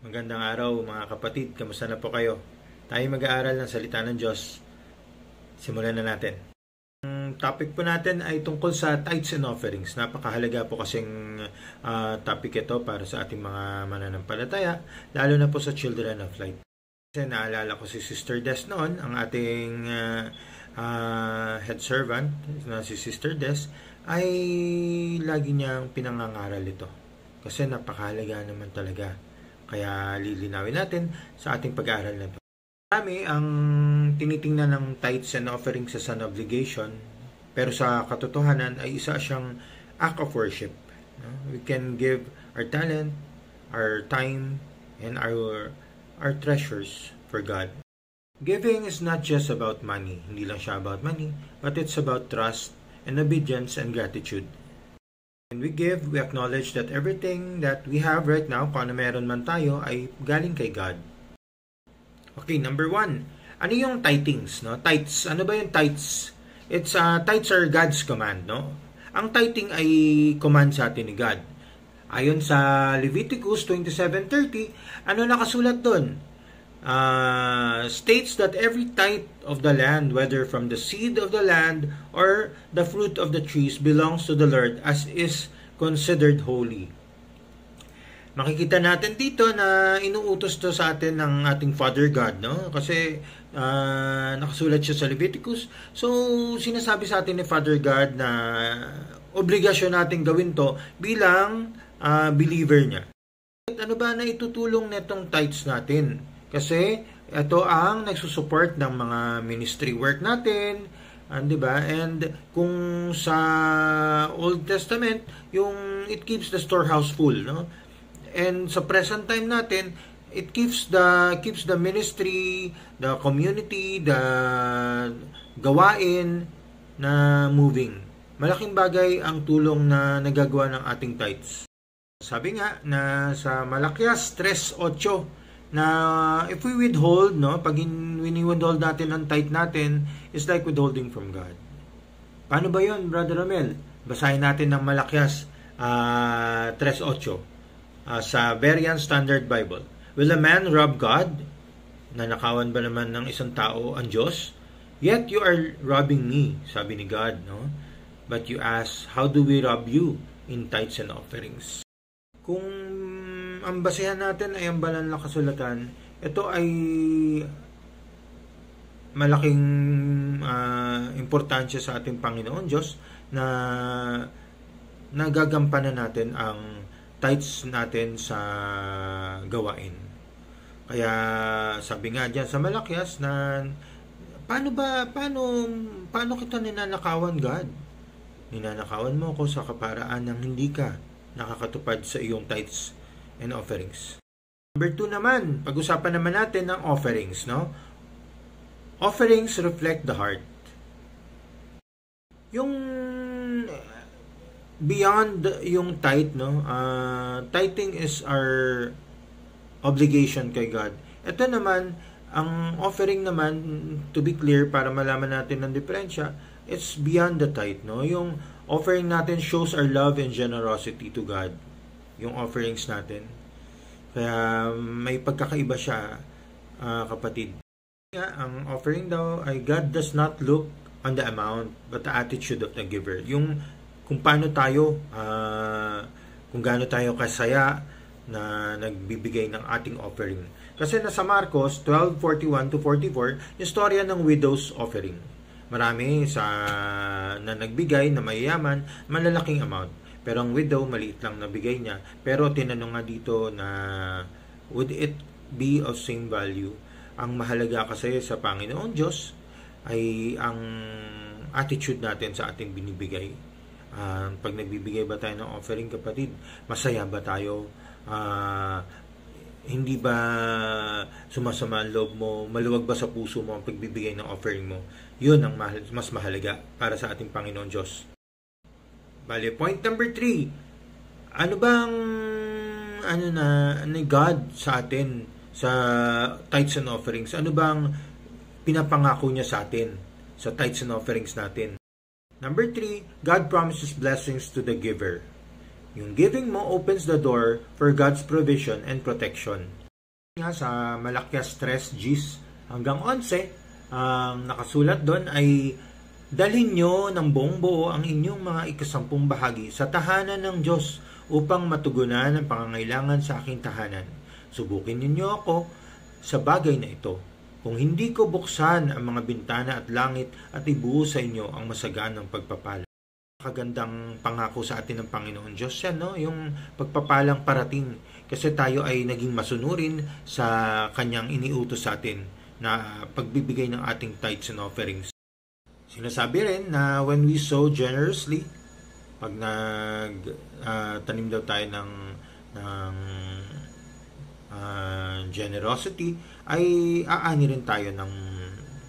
Magandang araw mga kapatid, kamusta na po kayo? Tayo mag-aaral ng salita ng Diyos. Simulan na natin. Ang topic po natin ay tungkol sa tithes and offerings. Napakahalaga po kasing topic ito para sa ating mga mananampalataya, lalo na po sa Children of Light. Kasi naalala ko si Sister Des noon, ang ating head servant na si Sister Des, ay lagi niyang pinangangaral ito. Kasi napakahalaga naman talaga. Kaya lilinawin natin sa ating pag-aaral na ito. Marami ang tinitingnan ng tithes and offerings as an obligation, pero sa katotohanan ay isa siyang act of worship. We can give our talent, our time, and our treasures for God. Giving is not just about money. Hindi lang siya about money, but it's about trust and obedience and gratitude. When we give, we acknowledge that everything that we have right now, kung ano meron man tayo, ay galing kay God. Okay, number 1. Ano yung tithings? No? Tithes. Ano ba yung tithes? Tithes are God's command. No? Ang tithing ay command sa atin ni God. Ayon sa Leviticus 27:30, ano nakasulat doon? States that every tithe of the land, whether from the seed of the land or the fruit of the trees, belongs to the Lord as is considered holy. Makikita natin dito na inuutos to sa atin ng ating Father God, no? Kasi nakasulat siya sa Leviticus. So, sinasabi sa atin ni Father God na obligasyon natin gawin to bilang believer niya. Ano ba na itutulong netong tithes natin? Kasi ito ang nagsusupport ng mga ministry work natin, di ba? And kung sa Old Testament, yung it keeps the storehouse full, no? And sa present time natin, it keeps the ministry, the community, the gawain na moving. Malaking bagay ang tulong na nagagawa ng ating tithes. Sabi nga na sa Malakias 3:8 na if we withhold, no, pag withhold natin ang tithe natin, is like withholding from God. Paano ba yun, Brother Romel? Basahin natin ng Malakias 3:8 sa Berean Standard Bible. Will a man rob God? Nanakawan ba naman ng isang tao ang Diyos? Yet you are robbing me, sabi ni God, no? But you ask, how do we rob you? In tithes and offerings. Kung ang basehan natin ay ang banal na kasulatan, ito ay malaking importansya sa ating Panginoon Diyos na nagagampanan natin ang tithes natin sa gawain. Kaya sabi nga diyan sa Malakias na paano kita ninanakawan, God? Ninanakawan mo ako sa kaparaan ng hindi ka nakakatupad sa iyong tithes and offerings. Number 2 naman, pag-usapan naman natin ng offerings, no? Offerings reflect the heart. Yung beyond yung tithe, no? Tithing is our obligation kay God. Ito naman, ang offering naman, to be clear, para malaman natin ang diferensya, it's beyond the tithe, no? Yung offering natin shows our love and generosity to God. Yung offerings natin. Kaya may pagkakaiba siya, kapatid. Ang offering daw ay God does not look on the amount but the attitude of the giver. Yung kung paano tayo, kung gaano tayo kasaya na nagbibigay ng ating offering. Kasi nasa Marcos 12:41-44, yung storya ng widow's offering. Marami na nagbigay na mayayaman, malalaking amount. Pero ang widow, maliit lang nabigay niya. Pero tinanong nga dito na, would it be of same value? Ang mahalaga kasi sa Panginoon Diyos ay ang attitude natin sa ating binibigay. Pag nagbibigay ba tayo ng offering, kapatid, masaya ba tayo? Hindi ba sumasama ang loob mo? Maluwag ba sa puso mo ang pagbibigay ng offering mo? Yun ang mas mahalaga para sa ating Panginoon Diyos. Bale, point number 3. Ano bang ni God sa atin sa tithes and offerings? Ano bang pinapangako niya sa atin sa tithes and offerings natin? Number 3, God promises blessings to the giver. Yung giving mo opens the door for God's provision and protection. Nga sa Malakias 3, Gs hanggang 11, ang nakasulat doon ay dalhin nyo ng buong buo ang inyong mga ikasampung bahagi sa tahanan ng Diyos upang matugunan ang pangangailangan sa aking tahanan. Subukin ninyo ako sa bagay na ito. Kung hindi ko buksan ang mga bintana at langit at ibuo sa inyo ang masaganang pagpapala. Kagandang pangako sa atin ng Panginoon Diyos yan, no? Yung pagpapalang parating kasi tayo ay naging masunurin sa kanyang iniutos sa atin na pagbibigay ng ating tithes and offerings. Sinasabi rin na when we sow generously, pag tanim daw tayo ng generosity, ay aani rin tayo ng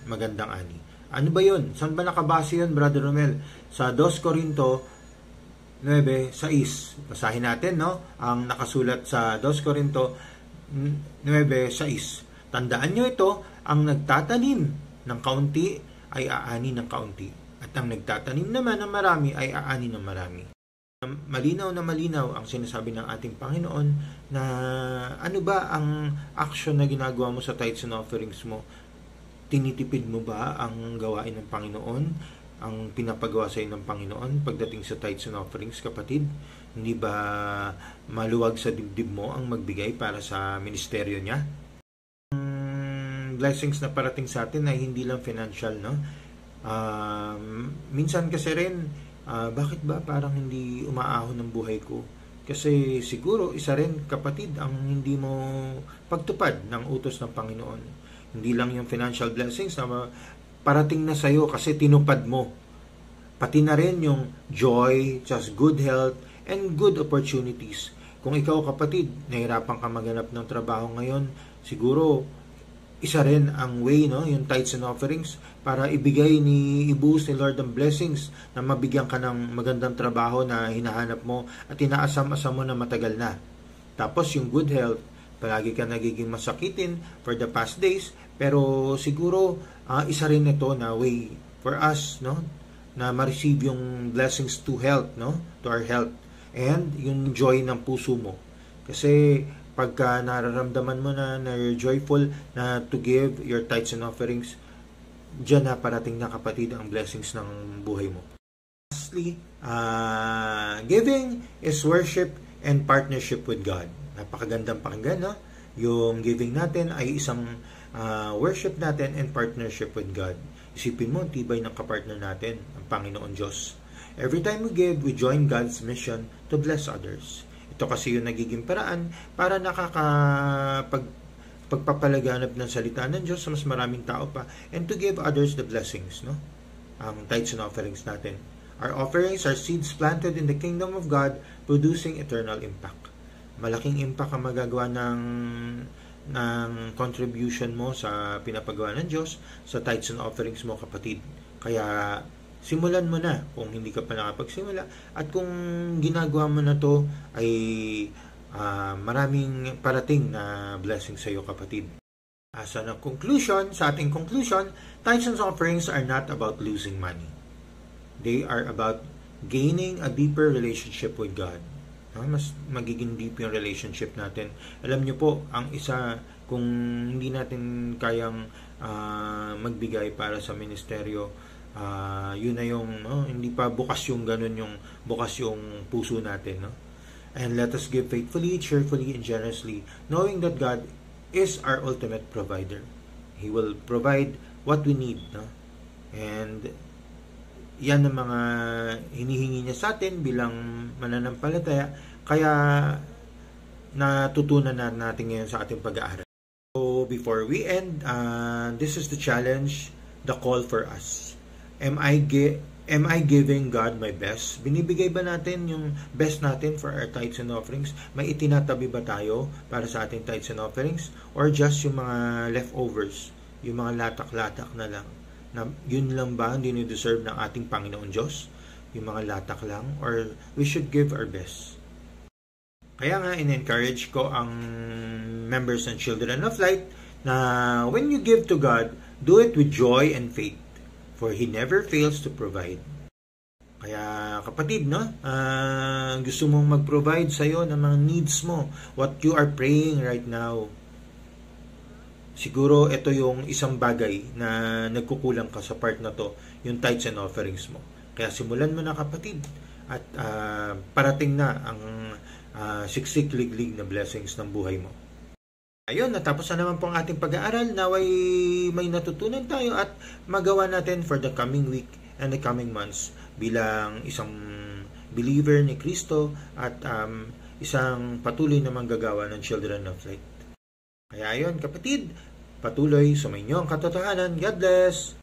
magandang ani. Ano ba yun? Saan ba nakabase yun, Brother Romel? Sa 2 Corinto 9:6. Basahin natin, no? Ang nakasulat sa 2 Corinto 9:6. Tandaan nyo ito, ang nagtatanim ng kaunti ay aani ng kaunti. At ang nagtatanim naman ng marami ay aani ng marami. Malinaw na malinaw ang sinasabi ng ating Panginoon na ano ba ang action na ginagawa mo sa tithes and offerings mo? Tinitipid mo ba ang gawain ng Panginoon? Ang pinapagawa sa iyo ng Panginoon pagdating sa tithes and offerings, kapatid? Hindi ba maluwag sa dibdib mo ang magbigay para sa ministeryo niya? Blessings na parating sa atin ay hindi lang financial, no? Minsan kasi rin, bakit ba parang hindi umaahon ng buhay ko? Kasi siguro isa rin, kapatid, ang hindi mo pagtupad ng utos ng Panginoon. Hindi lang yung financial blessings na parating na sa'yo kasi tinupad mo. Pati na rin yung joy, just good health, and good opportunities. Kung ikaw, kapatid, nahirapan ka maghanap ng trabaho ngayon, siguro isa rin ang way, no, yung tithes and offerings para i-boost ni Lord ang blessings na mabigyan ka ng magandang trabaho na hinahanap mo at inaasam-asam mo na matagal na. Tapos yung good health, palagi ka nagiging masakitin for the past days, pero siguro isa rin ito na way for us, no, na ma-receive yung blessings to health, no, to our health, and yung joy ng puso mo. Kasi pagka nararamdaman mo na you're joyful na to give your tithes and offerings, diyan na parating na, kapatid, ang blessings ng buhay mo. Lastly, giving is worship and partnership with God. Napakagandang pakinggan, no? Yung giving natin ay isang worship natin and partnership with God. Isipin mo, tibay ng kapartner natin, ang Panginoon Diyos. Every time we give, we join God's mission to bless others. Ito kasi yung nagiging paraan para pagpapalaganap ng salita ng Diyos sa mas maraming tao pa, and to give others the blessings, no? Ang tithes and offerings natin. Our offerings are seeds planted in the kingdom of God, producing eternal impact. Malaking impact ang magagawa ng contribution mo sa pinapagawa ng Diyos sa tithes and offerings mo, kapatid. Kaya simulan mo na kung hindi ka pa nakapagsimula, at kung ginagawa mo na to ay maraming parating na blessing sa iyo, kapatid. As a conclusion, sa ating conclusion, tithes and offerings are not about losing money. They are about gaining a deeper relationship with God. Mas magiging deep yung relationship natin. Alam nyo po, ang isa, kung hindi natin kayang magbigay para sa ministeryo, yun na yung, no, hindi pa bukas yung ganun, yung bukas yung puso natin, no? And let us give faithfully, cheerfully, and generously, knowing that God is our ultimate provider. He will provide what we need, no? And yan ang mga hinihingi niya sa atin bilang mananampalataya, kaya natutunan na natin ngayon sa ating pag-aaral. So before we end, this is the challenge, the call for us. Am I giving God my best? Binibigay ba natin yung best natin for our tithes and offerings? May itinatabi ba tayo para sa ating tithes and offerings? Or just yung mga leftovers, yung mga latak-latak na lang? Na yun lang ba ang dinideserve ng ating Panginoon Diyos? Yung mga latak lang? Or we should give our best? Kaya nga, in-encourage ko ang members and children of light na when you give to God, do it with joy and faith, for He never fails to provide. Kaya kapatid, no, gusto mong mag-provide sa'yo ng mga needs mo, what you are praying right now, siguro ito yung isang bagay na nagkukulang ka sa part na to, yung tithes and offerings mo. Kaya simulan mo na kapatid, at parating na ang siksik liglig na blessings ng buhay mo. Ayun, natapos na naman po ang ating pag-aaral. Naway may natutunan tayo at magawa natin for the coming week and the coming months bilang isang believer ni Kristo at isang patuloy na manggagawa ng Children of Light. Kaya ayun kapatid, patuloy sumainyo ang katotohanan. God bless!